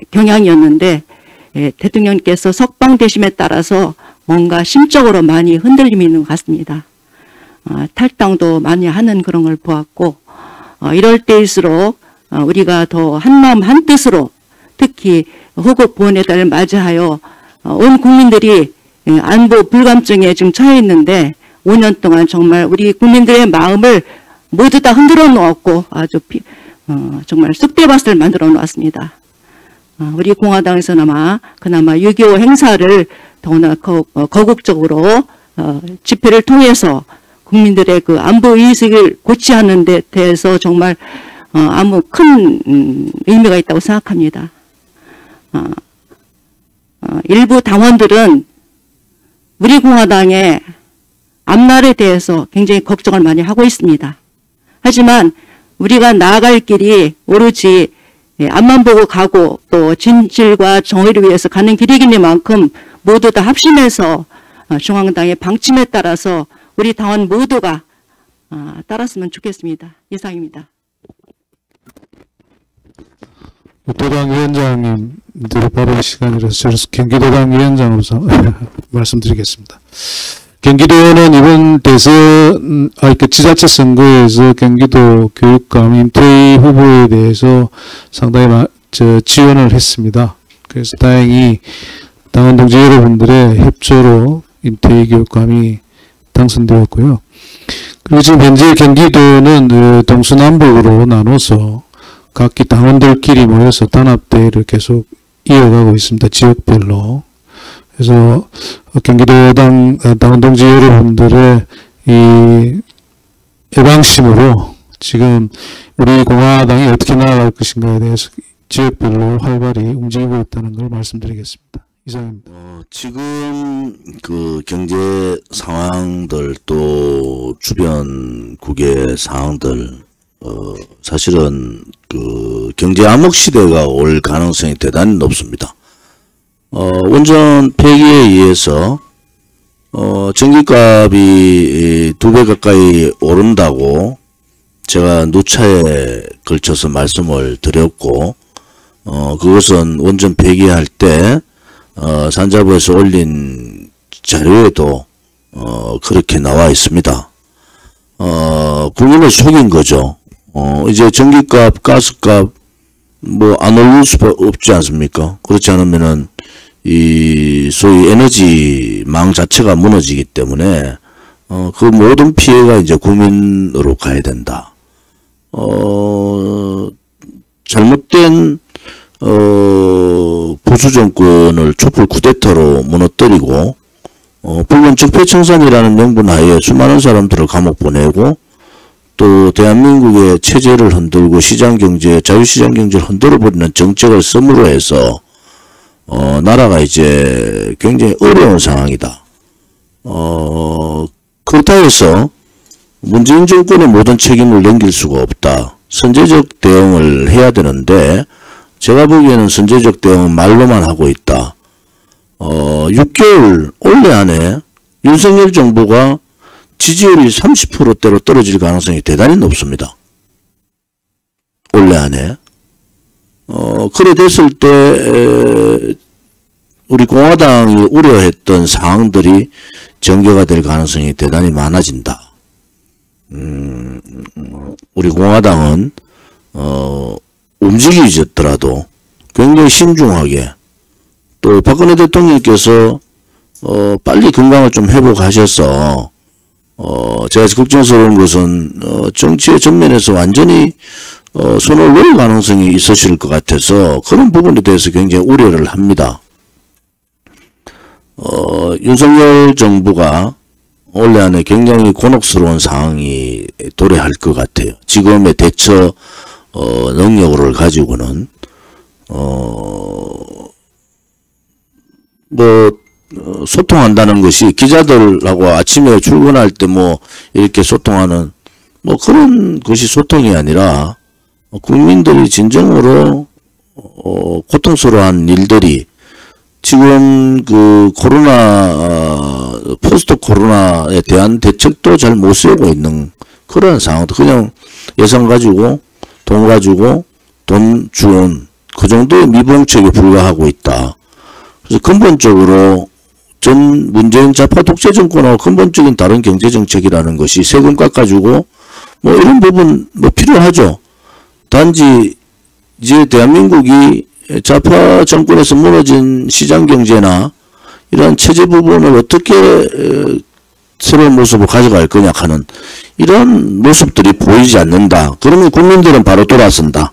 경향이었는데 대통령께서 석방되심에 따라서 뭔가 심적으로 많이 흔들림이 있는 것 같습니다. 탈당도 많이 하는 그런 걸 보았고 이럴 때일수록 우리가 더 한마음 한뜻으로 특히 호국 보훈의 달을 맞이하여 온 국민들이 안보 불감증에 지금 처해 있는데 5년 동안 정말 우리 국민들의 마음을 모두 다 흔들어 놓았고 아주 정말 쑥대밭을 만들어 놓았습니다. 우리 공화당에서나마 그나마 6.25 행사를 더구나 거국적으로 집회를 통해서 국민들의 그 안보 의식을 고취하는 데 대해서 정말 아무 큰 의미가 있다고 생각합니다. 일부 당원들은 우리 공화당의 앞날에 대해서 굉장히 걱정을 많이 하고 있습니다. 하지만 우리가 나아갈 길이 오로지 앞만 보고 가고 또 진실과 정의를 위해서 가는 길이기니만큼 모두 다 합심해서 중앙당의 방침에 따라서 우리 당원 모두가 따랐으면 좋겠습니다. 이상입니다. 도당 위원장님들의 발언 시간이라서 저는 경기도당 위원장으로서 말씀드리겠습니다. 경기도는 이번 대선, 지자체 선거에서 경기도 교육감 임태희 후보에 대해서 상당히 지원을 했습니다. 그래서 다행히 당원 동지 여러분들의 협조로 임태희 교육감이 당선되었고요. 그리고 지금 현재 경기도는 동서남북으로 나눠서 각기 당원들끼리 모여서 단합대회를 계속 이어가고 있습니다. 지역별로. 그래서 경기도 당원 동지 여러분들의 이 애방심으로 지금 우리 공화당이 어떻게 나아갈 것인가에 대해서 지역별로 활발히 움직이고 있다는 걸 말씀드리겠습니다. 이상입니다. 지금 그 경제 상황들 또 주변국의 상황들 사실은 그 경제 암흑 시대가 올 가능성이 대단히 높습니다. 원전 폐기에 의해서 전기값이 2배 가까이 오른다고 제가 누차에 걸쳐서 말씀을 드렸고 그것은 원전 폐기할 때 산자부에서 올린 자료에도 그렇게 나와 있습니다. 국민을 속인 거죠. 이제 전기값, 가스값 뭐 안 올릴 수 없지 않습니까? 그렇지 않으면은 이 소위 에너지망 자체가 무너지기 때문에 그 모든 피해가 이제 국민으로 가야 된다. 잘못된 보수 정권을 촛불 쿠데타로 무너뜨리고 불법 적폐청산이라는 명분 하에 수많은 사람들을 감옥 보내고 또 대한민국의 체제를 흔들고 시장경제, 자유시장경제를 흔들어버리는 정책을 씀으로 해서 나라가 이제 굉장히 어려운 상황이다. 그렇다 해서 문재인 정권의 모든 책임을 넘길 수가 없다. 선제적 대응을 해야 되는데 제가 보기에는 선제적 대응은 말로만 하고 있다. 6개월 올해 안에 윤석열 정부가 지지율이 30%대로 떨어질 가능성이 대단히 높습니다. 올해 안에. 그래 됐을 때 우리 공화당이 우려했던 사항들이 전개가 될 가능성이 대단히 많아진다. 우리 공화당은 움직이더라도 굉장히 신중하게 또 박근혜 대통령께서 빨리 건강을 좀 회복하셔서 제가 걱정스러운 것은 정치의 전면에서 완전히 손을 놓을 가능성이 있으실 것 같아서 그런 부분에 대해서 굉장히 우려를 합니다. 윤석열 정부가 올해 안에 굉장히 곤혹스러운 상황이 도래할 것 같아요. 지금의 대처 능력을 가지고는 소통한다는 것이 기자들하고 아침에 출근할 때 뭐 이렇게 소통하는 뭐 그런 것이 소통이 아니라 국민들이 진정으로 고통스러워한 일들이 지금 그 코로나 포스트 코로나에 대한 대책도 잘 못 세우고 있는 그런 상황도 그냥 예산 가지고 돈 가지고 돈 주온 그 정도의 미봉책에 불과하고 있다. 그래서 근본적으로 전 문재인 좌파 독재 정권하고 근본적인 다른 경제 정책이라는 것이 세금 깎아주고 뭐 이런 부분 뭐 필요하죠. 단지 이제 대한민국이 좌파 정권에서 무너진 시장 경제나 이런 체제 부분을 어떻게 새로운 모습을 가져갈 거냐 하는 이런 모습들이 보이지 않는다. 그러면 국민들은 바로 돌아선다.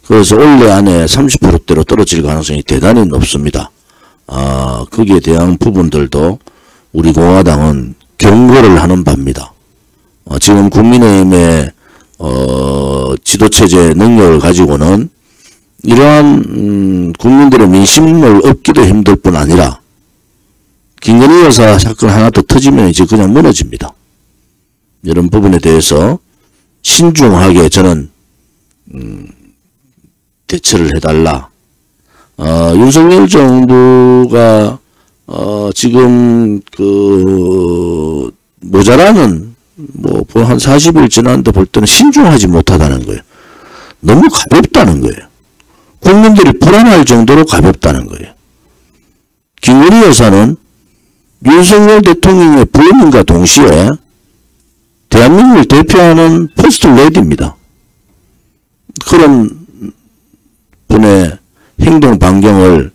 그래서 올해 안에 30%대로 떨어질 가능성이 대단히 높습니다. 거기에 대한 부분들도 우리 공화당은 경고를 하는 바입니다. 지금 국민의힘의 지도체제 능력을 가지고는 이러한 국민들의 민심을 얻기도 힘들 뿐 아니라 김건희 여사 사건 하나 더 터지면 이제 그냥 무너집니다. 이런 부분에 대해서 신중하게 저는 대처를 해달라. 윤석열 정부가 지금 그 모자라는 뭐 한 40일 지났는데 볼 때는 신중하지 못하다는 거예요. 너무 가볍다는 거예요. 국민들이 불안할 정도로 가볍다는 거예요. 김건희 여사는 윤석열 대통령의 부인과 동시에 대한민국을 대표하는 퍼스트 레디입니다. 그런 분의 행동 반경을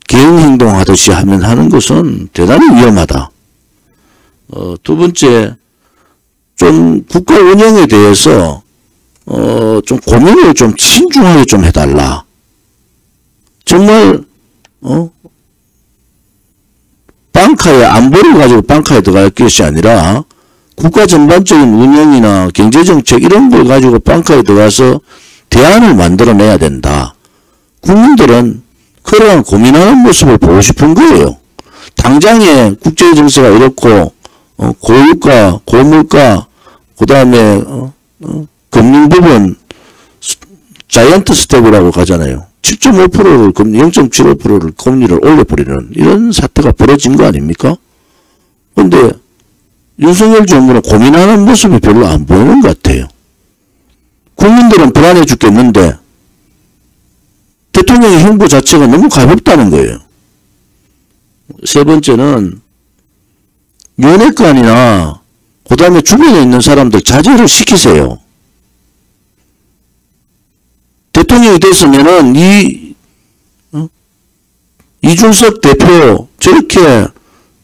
개인 행동하듯이 하는 것은 대단히 위험하다. 두 번째, 좀 국가 운영에 대해서 좀 고민을 좀 신중하게 좀 해달라. 정말 방카의 안보를 가지고 방카에 들어갈 것이 아니라 국가 전반적인 운영이나 경제정책 이런 걸 가지고 방카에 들어가서 대안을 만들어내야 된다. 국민들은 그러한 고민하는 모습을 보고 싶은 거예요. 당장에 국제정세가 이렇고 고유가, 고물가, 그 다음에 금융 부분 자이언트 스텝이라고 가잖아요. 7.5%를 0.75%를 금리를 올려버리는 이런 사태가 벌어진 거 아닙니까? 그런데 윤석열 정부는 고민하는 모습이 별로 안 보이는 것 같아요. 국민들은 불안해 죽겠는데 대통령의 행보 자체가 너무 가볍다는 거예요. 세 번째는 윤핵관이나 그 다음에 주변에 있는 사람들 자제를 시키세요. 대통령이 됐으면은 이준석 대표 저렇게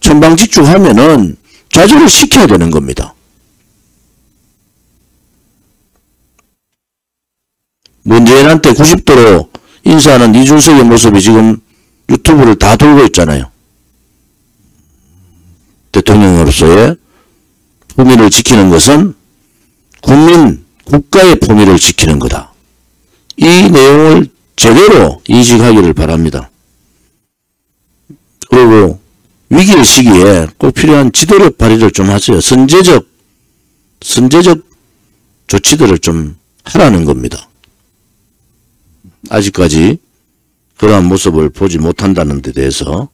천방지축하면은 자제를 시켜야 되는 겁니다. 문재인한테 90도로 인사하는 이준석의 모습이 지금 유튜브를 다 돌고 있잖아요. 대통령으로서의 품위를 지키는 것은 국가의 품위를 지키는 거다. 이 내용을 제대로 인식하기를 바랍니다. 그리고 위기의 시기에 꼭 필요한 지도력 발휘를 좀 하세요. 선제적 조치들을 좀 하라는 겁니다. 아직까지 그러한 모습을 보지 못한다는 데 대해서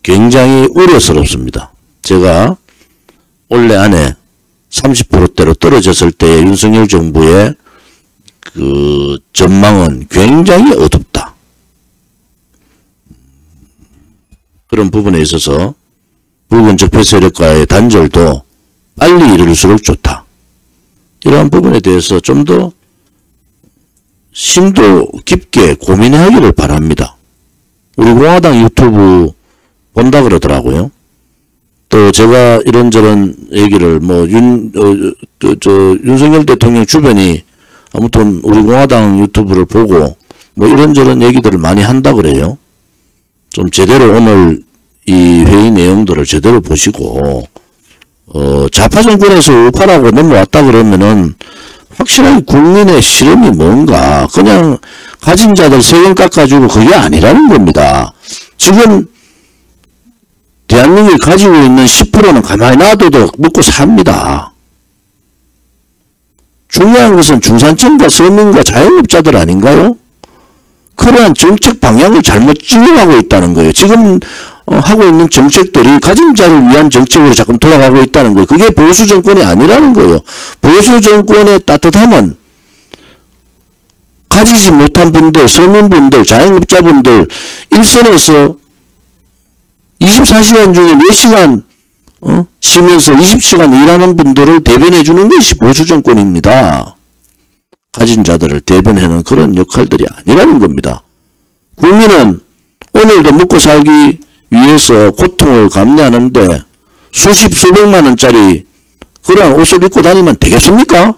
굉장히 우려스럽습니다. 제가 올해 안에 30%대로 떨어졌을 때의 윤석열 정부의 그 전망은 굉장히 어둡다. 그런 부분에 있어서 붉은 적폐 세력과의 단절도 빨리 이룰수록 좋다. 이러한 부분에 대해서 좀 더 심도 깊게 고민하기를 바랍니다. 우리 공화당 유튜브 본다 그러더라고요. 또 제가 이런저런 얘기를 윤석열 대통령 주변이 아무튼 우리 공화당 유튜브를 보고 이런저런 얘기들을 많이 한다 그래요. 좀 제대로 오늘 이 회의 내용들을 제대로 보시고 좌파 정권에서 우파라고 넘어왔다 그러면은 확실하게 국민의 실험이 뭔가 그냥 가진 자들 세금 깎아주고 그게 아니라는 겁니다. 지금 대한민국이 가지고 있는 10%는 가만히 놔둬도 먹고 삽니다. 중요한 것은 중산층과 서민과 자영업자들 아닌가요? 그러한 정책 방향을 잘못 진행하고 있다는 거예요. 지금 하고 있는 정책들이 가진 자를 위한 정책으로 자꾸 돌아가고 있다는 거예요. 그게 보수 정권이 아니라는 거예요. 보수 정권의 따뜻함은 가지지 못한 분들, 서민분들, 자영업자분들 일선에서 24시간 중에 4시간 쉬면서 20시간 일하는 분들을 대변해 주는 것이 보수 정권입니다. 가진 자들을 대변하는 그런 역할들이 아니라는 겁니다. 국민은 오늘도 먹고 살기 위해서 고통을 감내하는데 수십 수백만 원짜리 그런 옷을 입고 다니면 되겠습니까?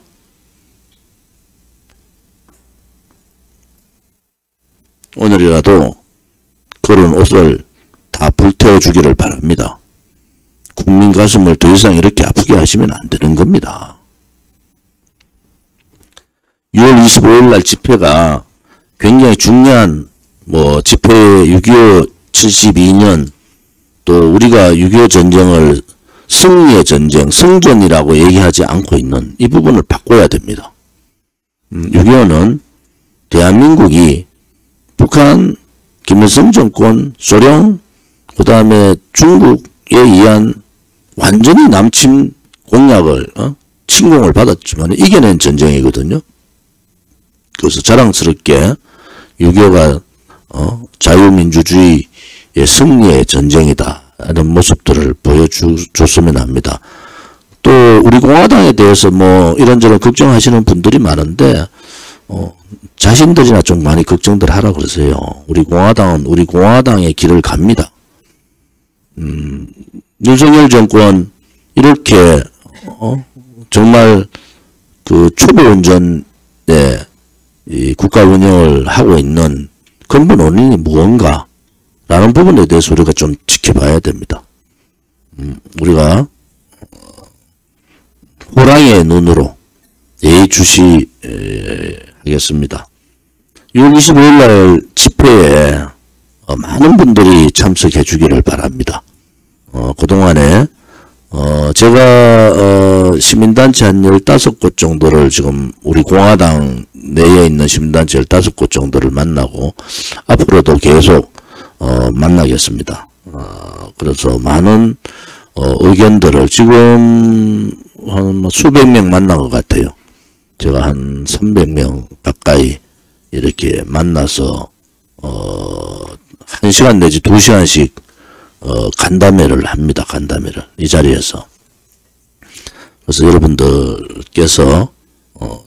오늘이라도 그런 옷을 다 불태워 주기를 바랍니다. 국민 가슴을 더 이상 이렇게 아프게 하시면 안 되는 겁니다. 6월 25일 날 집회가 굉장히 중요한 집회 6.25 72년 또 우리가 6.25 전쟁을 승리의 전쟁, 승전이라고 얘기하지 않고 있는 이 부분을 바꿔야 됩니다. 6.25는 대한민국이 북한, 김일성 정권, 소련, 그 다음에 중국에 의한 완전히 남침 공략을 침공을 받았지만 이겨낸 전쟁이거든요. 그래서 자랑스럽게 6.25가 자유민주주의의 승리의 전쟁이다. 이런 모습들을 보여줬으면 합니다. 또 우리 공화당에 대해서 이런저런 걱정하시는 분들이 많은데 자신들이나 좀 많이 걱정들 하라 그러세요. 우리 공화당은 우리 공화당의 길을 갑니다. 윤석열 정권 이렇게 정말 그 초보 운전에 이 국가 운영을 하고 있는 근본 원인이 무언가 라는 부분에 대해서 우리가 좀 지켜봐야 됩니다. 우리가 호랑이의 눈으로 예의주시하겠습니다. 6월 25일 날 집회에 많은 분들이 참석해 주기를 바랍니다. 그동안에 제가 시민단체 한 15곳 정도를 지금 우리 공화당 내에 있는 시민단체 15곳 정도를 만나고 앞으로도 계속 만나겠습니다. 그래서 많은 의견들을 지금 한 수백 명 만난 것 같아요. 제가 한 300명 가까이 이렇게 만나서 1시간 내지 2시간씩 간담회를 합니다. 간담회를 이 자리에서. 그래서 여러분들께서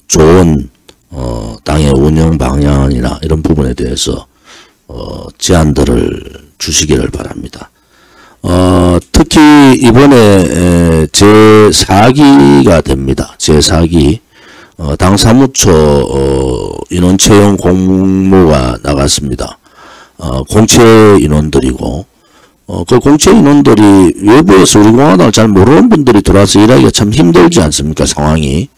좋은 당의 운영 방향이나 이런 부분에 대해서 제안들을 주시기를 바랍니다. 특히 이번에 제4기가 됩니다. 제4기 당 사무처 인원 채용 공모가 나갔습니다. 공채 인원들이고 그 공채 인원들이 외부에서 우리 공화당을 잘 모르는 분들이 들어와서 일하기가 참 힘들지 않습니까? 상황이.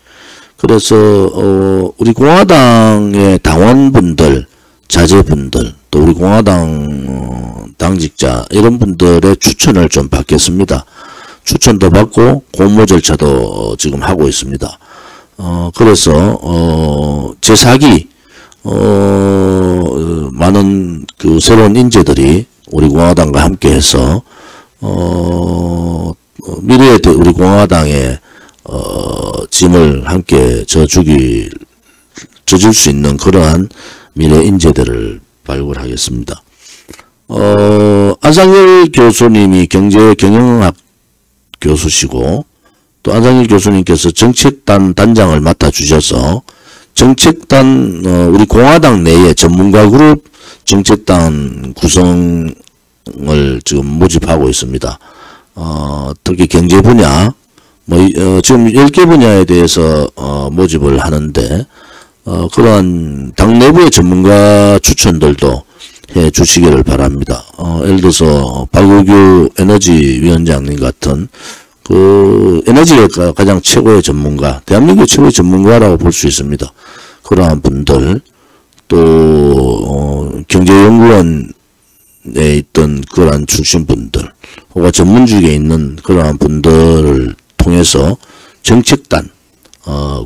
그래서 우리 공화당의 당원분들, 자제분들, 또 우리 공화당 당직자 이런 분들의 추천을 좀 받겠습니다. 추천도 받고 공모 절차도 지금 하고 있습니다. 그래서 제4기 많은 그 새로운 인재들이 우리 공화당과 함께해서 미래의 우리 공화당의 짐을 함께 져줄 수 있는 그러한 미래 인재들을 발굴하겠습니다. 안상열 교수님이 경제경영학 교수시고 또 안상열 교수님께서 정책단 단장을 맡아주셔서 정책단 우리 공화당 내에 전문가 그룹 정책단 구성을 지금 모집하고 있습니다. 특히 경제 분야 지금 10개 분야에 대해서 모집을 하는데 그러한 당 내부의 전문가 추천들도 해 주시기를 바랍니다. 예를 들어서 박우규 에너지위원장님 같은 그 에너지가 가장 최고의 전문가, 대한민국 최고의 전문가라고 볼 수 있습니다. 그러한 분들, 또 경제연구원에 있던 그러한 출신분들, 혹은 전문직에 있는 그러한 분들을 통해서 정책단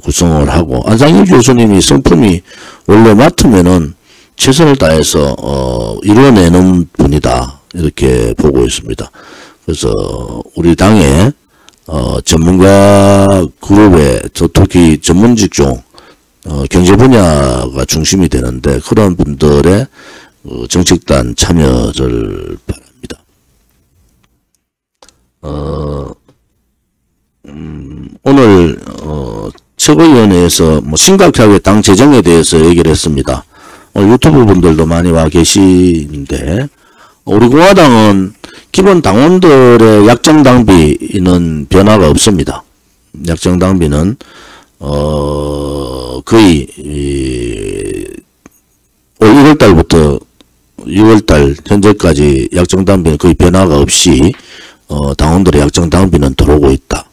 구성을 하고, 안상일 교수님이 성품이 원래 맡으면은 최선을 다해서 이뤄내는 분이다, 이렇게 보고 있습니다. 그래서 우리 당의 전문가 그룹에 특히 전문직 중 경제 분야가 중심이 되는데 그런 분들의 정책단 참여를 바랍니다. 오늘 최고위원회에서 뭐 심각하게 당 재정에 대해서 얘기를 했습니다. 유튜브 분들도 많이 와 계시는데, 우리 공화당은 기본 당원들의 약정 당비는 변화가 없습니다. 약정 당비는 거의 올 1월달부터 6월달 현재까지 약정 당비는 거의 변화가 없이 당원들의 약정 당비는 들어오고 있다.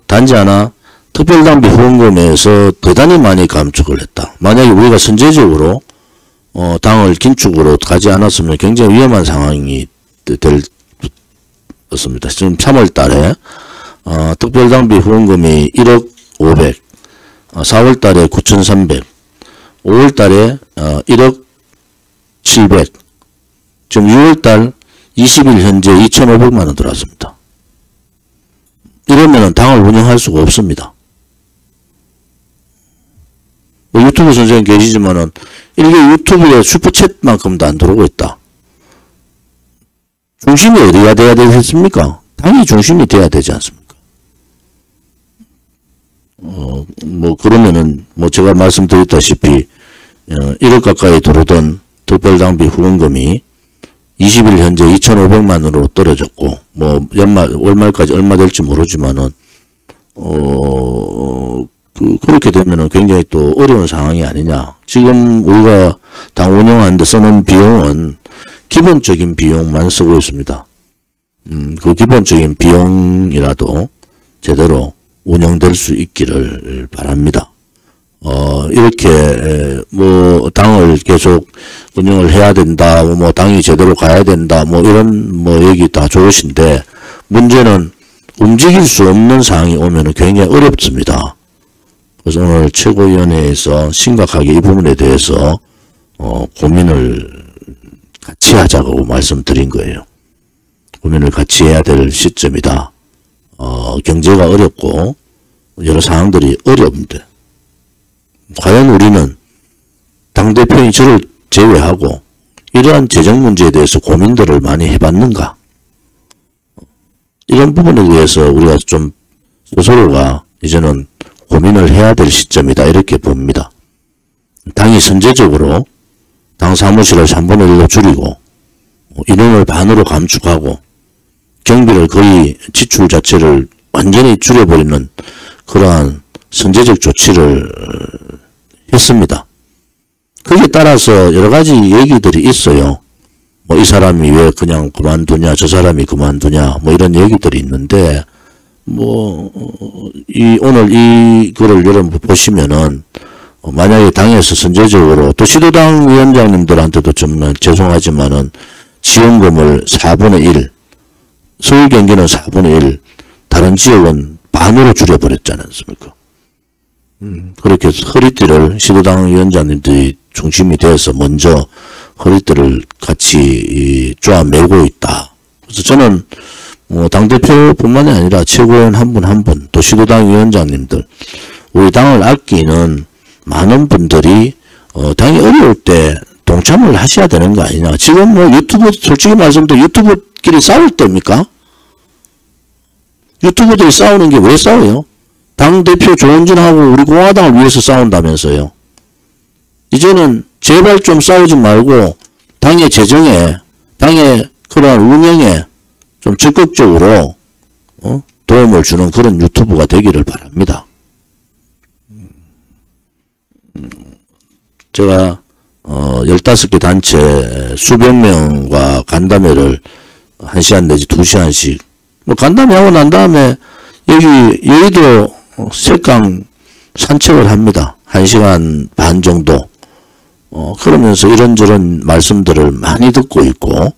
단지 하나 특별당비 후원금에서 대단히 많이 감축을 했다. 만약에 우리가 선제적으로 당을 긴축으로 가지 않았으면 굉장히 위험한 상황이 됐습니다. 지금 3월 달에 특별당비 후원금이 1억 500, 4월 달에 9,300, 5월 달에 1억 700, 지금 6월 달 20일 현재 2,500만 원 들어왔습니다. 이러면은 당을 운영할 수가 없습니다. 유튜브 선생님 계시지만은 이게 유튜브에 슈퍼챗만큼도 안 들어오고 있다. 중심이 어디가 돼야 되겠습니까? 당이 중심이 돼야 되지 않습니까? 뭐 그러면은 뭐 제가 말씀드렸다시피 1억 가까이 들어오던 특별당비 후원금이 20일 현재 2,500만 원으로 떨어졌고, 뭐 월말까지 얼마 될지 모르지만은 그렇게 되면은 굉장히 또 어려운 상황이 아니냐. 지금 우리가 당 운영하는데 쓰는 비용은 기본적인 비용만 쓰고 있습니다. 그 기본적인 비용이라도 제대로 운영될 수 있기를 바랍니다. 이렇게 뭐 당을 계속 운영을 해야 된다, 뭐 당이 제대로 가야 된다, 뭐 이런 뭐 얘기 다 좋으신데, 문제는 움직일 수 없는 상황이 오면은 굉장히 어렵습니다. 그래서 오늘 최고위원회에서 심각하게 이 부분에 대해서 고민을 같이 하자고 말씀드린 거예요. 고민을 같이 해야 될 시점이다. 경제가 어렵고 여러 상황들이 어려운데 과연 우리는 당대표인 저를 제외하고 이러한 재정 문제에 대해서 고민들을 많이 해봤는가? 이런 부분에 대해서 우리가 좀 스스로가 이제는 고민을 해야 될 시점이다, 이렇게 봅니다. 당이 선제적으로 당 사무실을 3분의 1로 줄이고 인원을 반으로 감축하고 경비를 거의 지출 자체를 완전히 줄여버리는 그러한 선제적 조치를 했습니다. 거기에 따라서 여러 가지 얘기들이 있어요. 뭐 이 사람이 왜 그냥 그만두냐, 저 사람이 그만두냐, 뭐 이런 얘기들이 있는데, 뭐 오늘 이 글을 여러분 보시면은 만약에 당에서 선제적으로 또 시도당 위원장님들한테도 좀 죄송하지만은 지원금을 4분의 1, 서울 경기는 4분의 1, 다른 지역은 반으로 줄여버렸지 않습니까? 그렇게 허리띠를 시도당 위원장님들이 중심이 돼서 먼저 허리띠를 같이 쪼아매고 있다. 그래서 저는 뭐 당대표뿐만이 아니라 최고위원 한 분 한 분, 또 시도당 위원장님들, 우리 당을 아끼는 많은 분들이 당이 어려울 때 동참을 하셔야 되는 거 아니냐. 지금 뭐 유튜브, 솔직히 말씀드려 유튜브끼리 싸울 때입니까? 유튜브들이 싸우는 게 왜 싸워요? 당대표 조원진하고 우리 공화당을 위해서 싸운다면서요. 이제는 제발 좀 싸우지 말고 당의 재정에, 당의 그러한 운영에 좀 적극적으로 도움을 주는 그런 유튜브가 되기를 바랍니다. 제가 15개 단체 수백 명과 간담회를 1시간 내지 2시간씩 뭐 간담회하고 난 다음에 여기 여의도 색강 산책을 합니다. 1시간 반 정도. 그러면서 이런저런 말씀들을 많이 듣고 있고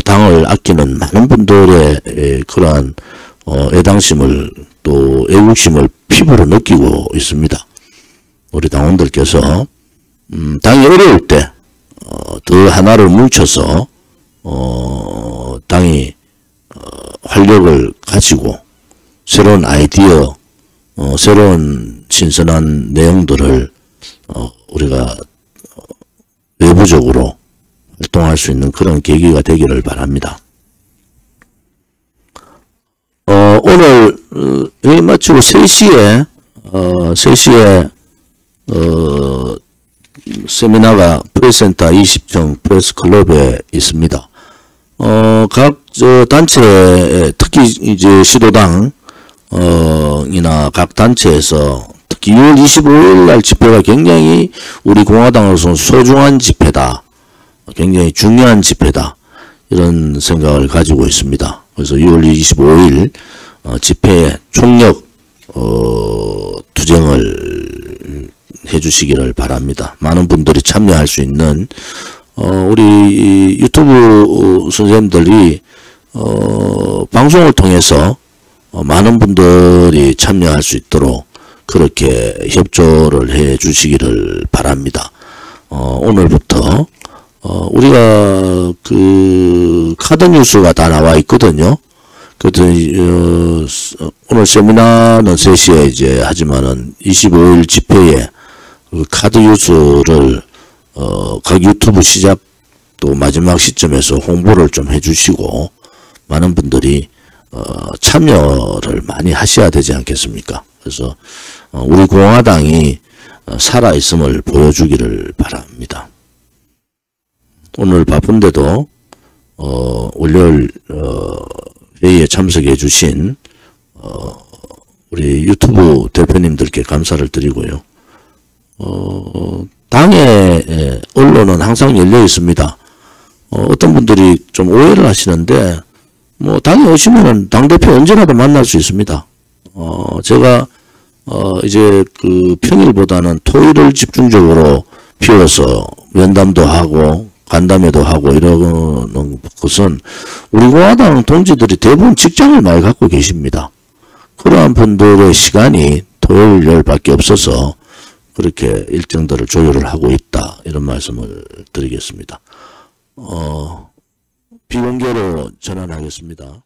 당을 아끼는 많은 분들의 그러한 애당심을 또 애국심을 피부로 느끼고 있습니다. 우리 당원들께서 당이 어려울 때 더 하나를 뭉쳐서 당이 활력을 가지고 새로운 아이디어, 새로운 신선한 내용들을 우리가 외부적으로 활동할 수 있는 그런 계기가 되기를 바랍니다. 오늘 회의 마치고 3시에 3시에 세미나가 프레스센터 20층 프레스클럽에 있습니다. 각 단체, 특히 이제 시도당 이나 각 단체에서 특히 6월 25일 날 집회가 굉장히 우리 공화당으로서는 소중한 집회다. 굉장히 중요한 집회다. 이런 생각을 가지고 있습니다. 그래서 6월 25일 집회에 총력 투쟁을 해주시기를 바랍니다. 많은 분들이 참여할 수 있는 우리 유튜브 선생님들이 방송을 통해서 많은 분들이 참여할 수 있도록 그렇게 협조를 해 주시기를 바랍니다. 오늘부터 우리가 그 카드 뉴스가 다 나와 있거든요. 오늘 세미나는 3시에 이제 하지만은 25일 집회에 그 카드 뉴스를 각 유튜브 시작 또 마지막 시점에서 홍보를 좀 해주시고 많은 분들이 참여를 많이 하셔야 되지 않겠습니까? 그래서 우리 공화당이 살아있음을 보여주기를 바랍니다. 오늘 바쁜데도 월요일 회의에 참석해 주신 우리 유튜브 대표님들께 감사를 드리고요. 당의 언론은 항상 열려 있습니다. 어떤 분들이 좀 오해를 하시는데 뭐 당에 오시면은 당대표 언제라도 만날 수 있습니다. 제가 이제 그 평일보다는 토요일을 집중적으로 비워서 면담도 하고 간담회도 하고 이러는 것은 우리 공화당 동지들이 대부분 직장을 많이 갖고 계십니다. 그러한 분들의 시간이 토요일밖에 없어서 그렇게 일정들을 조율을 하고 있다. 이런 말씀을 드리겠습니다. 비공개로 전환하겠습니다.